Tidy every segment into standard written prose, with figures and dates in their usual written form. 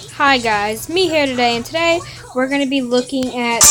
Hi guys, me here today, and today we're going to be looking at...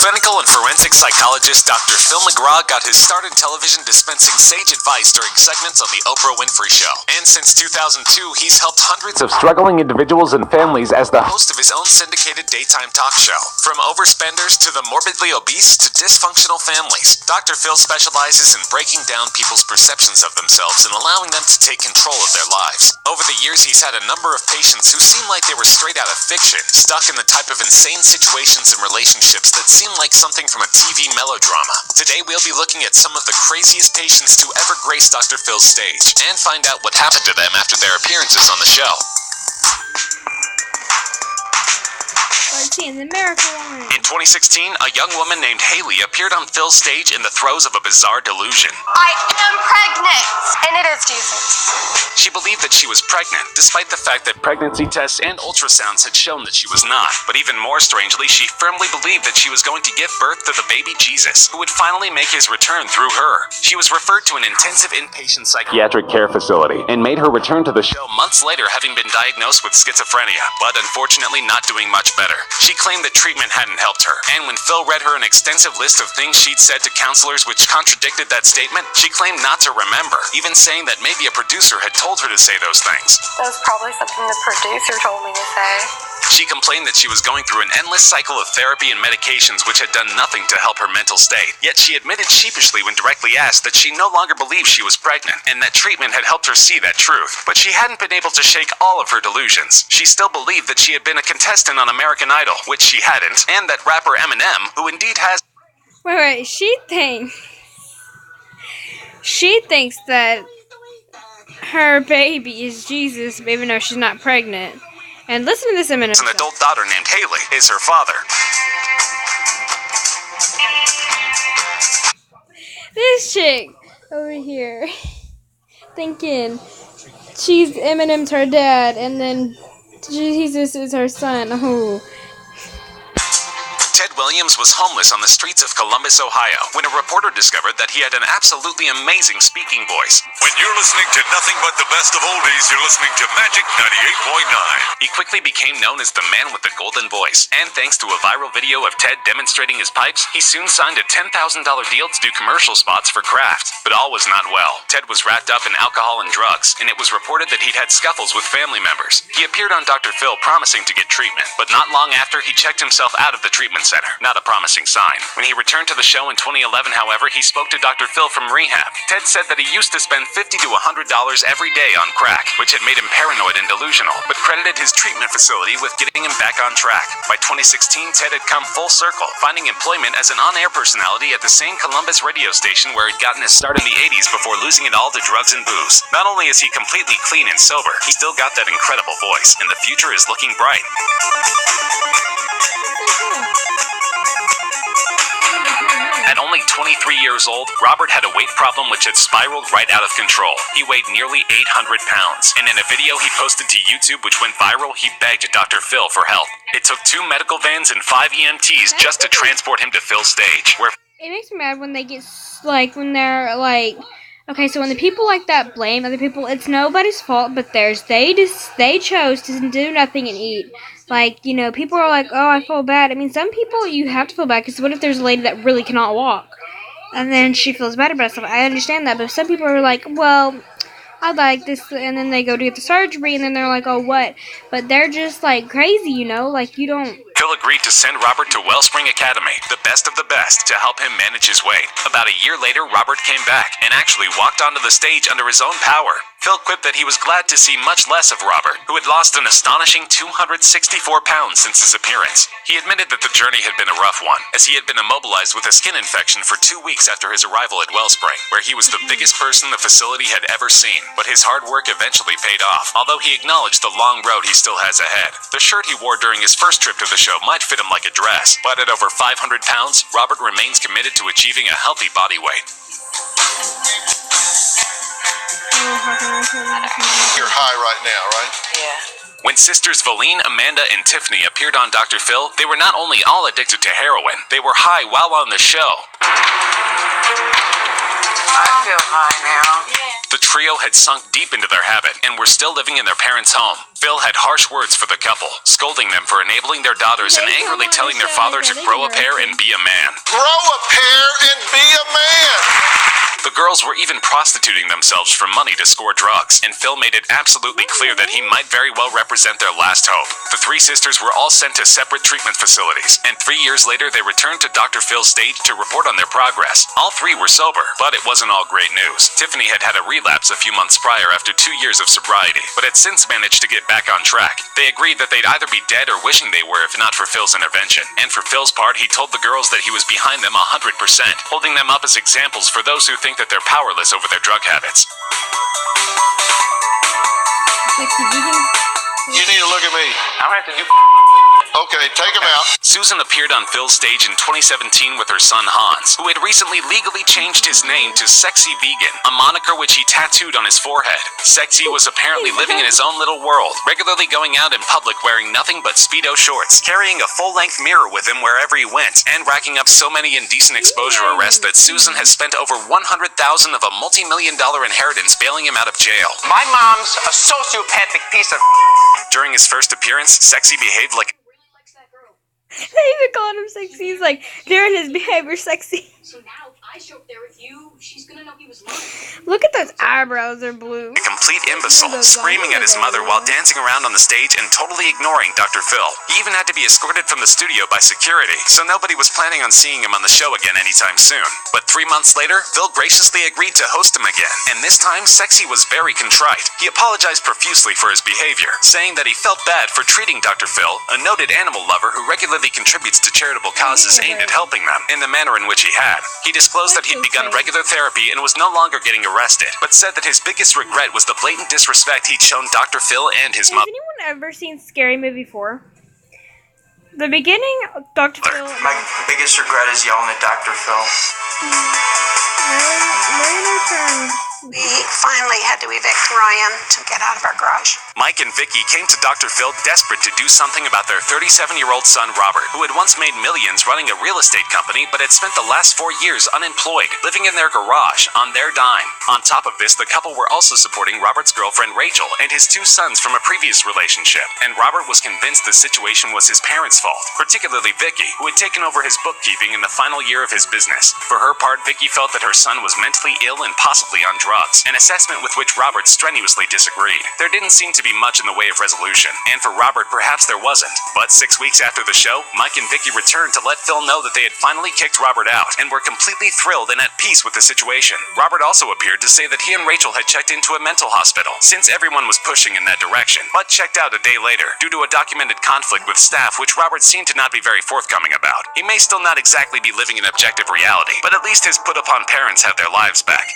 Clinical and forensic psychologist Dr. Phil McGraw got his start in television dispensing sage advice during segments on The Oprah Winfrey Show. And since 2002, he's helped hundreds of struggling individuals and families as the host of his own syndicated daytime talk show. From overspenders to the morbidly obese to dysfunctional families, Dr. Phil specializes in breaking down people's perceptions of themselves and allowing them to take control of their lives. Over the years, he's had a number of patients who seem like they were straight out of fiction, stuck in the type of insane situations and relationships that seem like something from a TV melodrama. Today we'll be looking at some of the craziest patients to ever grace Dr. Phil's stage and find out what happened to them after their appearances on the show. Let's see, the miracle one. In 2016, a young woman named Haley appeared on Phil's stage in the throes of a bizarre delusion. I am pregnant, and it is Jesus. She believed that she was pregnant, despite the fact that pregnancy tests and ultrasounds had shown that she was not. But even more strangely, she firmly believed that she was going to give birth to the baby Jesus, who would finally make his return through her. She was referred to an intensive inpatient psychiatric care facility and made her return to the show months later, having been diagnosed with schizophrenia, but unfortunately not doing much better. She claimed that treatment hadn't helped her, and when Phil read her an extensive list of things she'd said to counselors which contradicted that statement, she claimed not to remember, even saying that maybe a producer had told her to say those things. That was probably something the producer told me to say. She complained that she was going through an endless cycle of therapy and medications which had done nothing to help her mental state. Yet she admitted sheepishly when directly asked that she no longer believed she was pregnant, and that treatment had helped her see that truth. But she hadn't been able to shake all of her delusions. She still believed that she had been a contestant on American Idol, which she hadn't, and that rapper Eminem, who indeed has... Wait, she thinks that her baby is Jesus, even though she's not pregnant. And listen to this a minute. An adult daughter named Haley is her father. This chick over here thinking she's Eminem's her dad, and then Jesus is her son. Oh. Ted Williams was homeless on the streets of Columbus, Ohio, when a reporter discovered that he had an absolutely amazing speaking voice. When you're listening to nothing but the best of oldies, you're listening to Magic 98.9. He quickly became known as the man with the golden voice, and thanks to a viral video of Ted demonstrating his pipes, he soon signed a $10,000 deal to do commercial spots for Kraft. But all was not well. Ted was wrapped up in alcohol and drugs, and it was reported that he'd had scuffles with family members. He appeared on Dr. Phil promising to get treatment, but not long after, he checked himself out of the treatment center. Not a promising sign. When he returned to the show in 2011, however, he spoke to Dr. Phil from rehab. Ted said that he used to spend $50 to $100 every day on crack, which had made him paranoid and delusional, but credited his treatment facility with getting him back on track. By 2016, Ted had come full circle, finding employment as an on-air personality at the same Columbus radio station where he'd gotten his start in the 80s before losing it all to drugs and booze. Not only is he completely clean and sober, he's still got that incredible voice, and the future is looking bright. At only 23 years old, Robert had a weight problem which had spiraled right out of control. He weighed nearly 800 pounds, and in a video he posted to YouTube which went viral, he begged Dr. Phil for help. It took 2 medical vans and 5 EMTs just to transport him to Phil's stage, where... It makes me mad when they get, when they're, okay, so when the people like that blame other people, it's nobody's fault but theirs. They chose to do nothing and eat. People are like, oh, I feel bad. I mean, some people you have to feel bad, because what if there's a lady that really cannot walk? And then she feels bad about herself. I understand that, but some people are like, well, I like this, and then they go to get the surgery, and then they're like, oh, what? But they're just, crazy, you don't... Phil agreed to send Robert to Wellspring Academy, the best of the best, to help him manage his weight. About a year later, Robert came back and actually walked onto the stage under his own power. Phil quipped that he was glad to see much less of Robert, who had lost an astonishing 264 pounds since his appearance. He admitted that the journey had been a rough one, as he had been immobilized with a skin infection for 2 weeks after his arrival at Wellspring, where he was the biggest person the facility had ever seen. But his hard work eventually paid off, although he acknowledged the long road he still has ahead. The shirt he wore during his first trip to the show might fit him like a dress, but at over 500 pounds, Robert remains committed to achieving a healthy body weight. You're high right now, right? Yeah. When sisters Valine, Amanda, and Tiffany appeared on Dr. Phil, they were not only all addicted to heroin, they were high while on the show. I feel high now. Yeah. The trio had sunk deep into their habit and were still living in their parents' home. Phil had harsh words for the couple, scolding them for enabling their daughters and angrily telling their father to grow a pair and be a man. Grow a pair and be a man! The girls were even prostituting themselves for money to score drugs, and Phil made it absolutely clear that he might very well represent their last hope. The three sisters were all sent to separate treatment facilities, and 3 years later they returned to Dr. Phil's stage to report on their progress. All three were sober, but it wasn't all great news. Tiffany had had a relapse a few months prior after 2 years of sobriety, but had since managed to get back on track. They agreed that they'd either be dead or wishing they were if not for Phil's intervention. And for Phil's part, he told the girls that he was behind them 100%, holding them up as examples for those who think that they're powerless over their drug habits. Sexy vegan. You need to look at me. I'm gonna have to do. Okay, take him out. Susan appeared on Phil's stage in 2017 with her son Hans, who had recently legally changed his name to Sexy Vegan, a moniker which he tattooed on his forehead. Sexy was apparently living in his own little world, regularly going out in public wearing nothing but Speedo shorts, carrying a full-length mirror with him wherever he went, and racking up so many indecent exposure arrests that Susan has spent over $100,000 of a multi-million-dollar inheritance bailing him out of jail. My mom's a sociopathic piece of. During his first appearance, Sexy behaved like They even called him sexy. He's like, during his behavior, sexy. So now if I show up there with you, she's gonna know he was lying. Look at those eyebrows, they're blue. a complete imbecile, screaming at his mother while dancing around on the stage and totally ignoring Dr. Phil. He even had to be escorted from the studio by security, so nobody was planning on seeing him on the show again anytime soon. But 3 months later, Phil graciously agreed to host him again, and this time, Sexy was very contrite. He apologized profusely for his behavior, saying that he felt bad for treating Dr. Phil, a noted animal lover who regularly contributes to charitable causes aimed at helping them, in the manner in which he had. He disclosed that he'd begun regular therapy and was no longer getting arrested, but said that his biggest regret was the blatant disrespect he'd shown Dr. Phil and his Has mother. anyone ever seen Scary Movie 4? The beginning, Dr. Phil... My biggest regret is yelling at Dr. Phil. We finally had to evict Ryan to get out of our garage. Mike and Vicky came to Dr. Phil desperate to do something about their 37-year-old son Robert, who had once made millions running a real estate company but had spent the last 4 years unemployed, living in their garage on their dime. On top of this, the couple were also supporting Robert's girlfriend Rachel and his 2 sons from a previous relationship, and Robert was convinced the situation was his parents' fault, particularly Vicky, who had taken over his bookkeeping in the final year of his business. For her part, Vicky felt that her son was mentally ill and possibly on drugs, an assessment with which Robert strenuously disagreed. There didn't seem to be much in the way of resolution, and for Robert perhaps there wasn't. But 6 weeks after the show, Mike and Vicky returned to let Phil know that they had finally kicked Robert out, and were completely thrilled and at peace with the situation. Robert also appeared to say that he and Rachel had checked into a mental hospital, since everyone was pushing in that direction, but checked out a day later, due to a documented conflict with staff which Robert seemed to not be very forthcoming about. He may still not exactly be living in objective reality, but at least his put-upon parents have their lives back.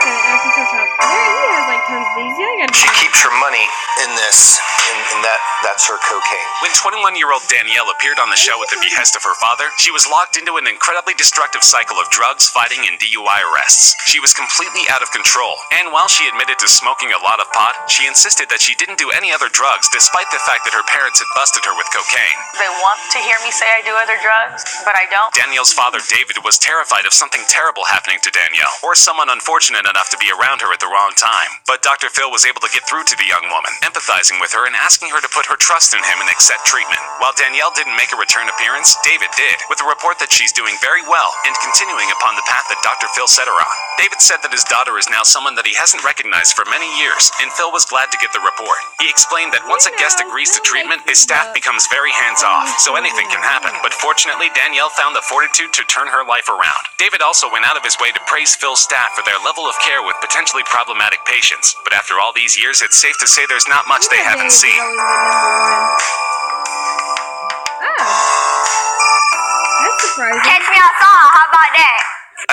There he has like tons of these. Yeah, I She keeps her money in this, and that's her cocaine. When 21-year-old Danielle appeared on the show at the behest of her father, she was locked into an incredibly destructive cycle of drugs, fighting, and DUI arrests. She was completely out of control, and while she admitted to smoking a lot of pot, she insisted that she didn't do any other drugs despite the fact that her parents had busted her with cocaine. They want to hear me say I do other drugs, but I don't. Danielle's father, David, was terrified of something terrible happening to Danielle, or someone unfortunate enough to be around her at the wrong time. But Dr. Phil was able to get through to the young woman, empathizing with her and asking her to put her trust in him and accept treatment. While Danielle didn't make a return appearance, David did, with a report that she's doing very well and continuing upon the path that Dr. Phil set her on. David said that his daughter is now someone that he hasn't recognized for many years, and Phil was glad to get the report. He explained that once a guest agrees to treatment, his staff becomes very hands-off, so anything can happen. But fortunately, Danielle found the fortitude to turn her life around. David also went out of his way to praise Phil's staff for their level of care with potentially problematic patients. But after all these years, it's safe to say there's not much they haven't seen. That's surprising. Catch me outside, how about that?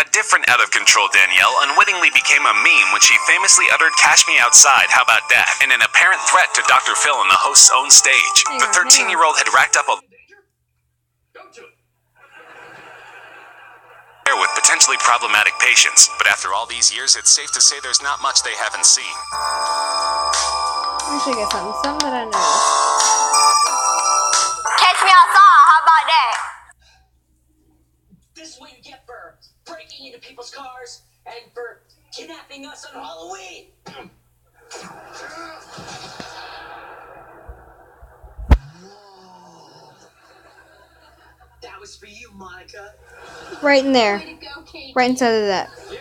A different out-of-control Danielle unwittingly became a meme when she famously uttered "Cash me outside, how about that?" in an apparent threat to Dr. Phil on the host's own stage. The 13-year-old had racked up a with potentially problematic patients, but after all these years, it's safe to say there's not much they haven't seen. Let me show you guys something that I noticed. Catch me outside, how about that? This is what you get for breaking into people's cars and for Monica. Right in there. Way to go, Kate. Right inside of that. Yay!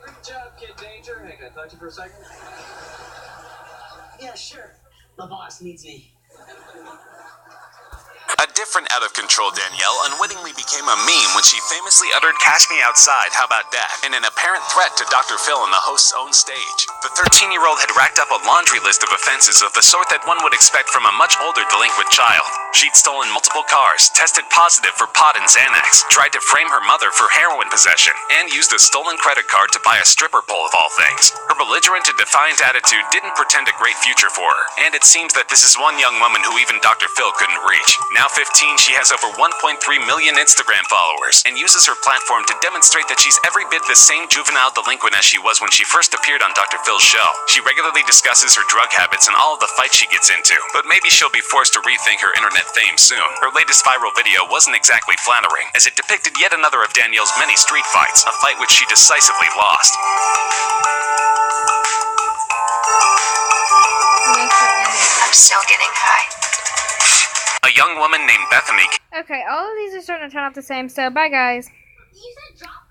Good job, Kid Danger. Hey, can I talk to you for a second? Yeah, sure. The boss needs me. A different out-of-control Danielle unwittingly became a meme when she famously uttered "Cash me outside, how about that?" in an apparent threat to Dr. Phil on the host's own stage. The 13-year-old had racked up a laundry list of offenses of the sort that one would expect from a much older delinquent child. She'd stolen multiple cars, tested positive for pot and Xanax, tried to frame her mother for heroin possession, and used a stolen credit card to buy a stripper pole of all things. Her belligerent and defiant attitude didn't portend a great future for her, and it seems that this is one young woman who even Dr. Phil couldn't reach. Now 15, she has over 1.3 million Instagram followers and uses her platform to demonstrate that she's every bit the same juvenile delinquent as she was when she first appeared on Dr. Phil's show. She regularly discusses her drug habits and all of the fights she gets into, but maybe she'll be forced to rethink her internet fame soon. Her latest viral video wasn't exactly flattering, as it depicted yet another of Danielle's many street fights, a fight which she decisively lost. I'm still getting high. A young woman named Bethany Okay, all of these are starting to turn out the same, so bye guys. You said drop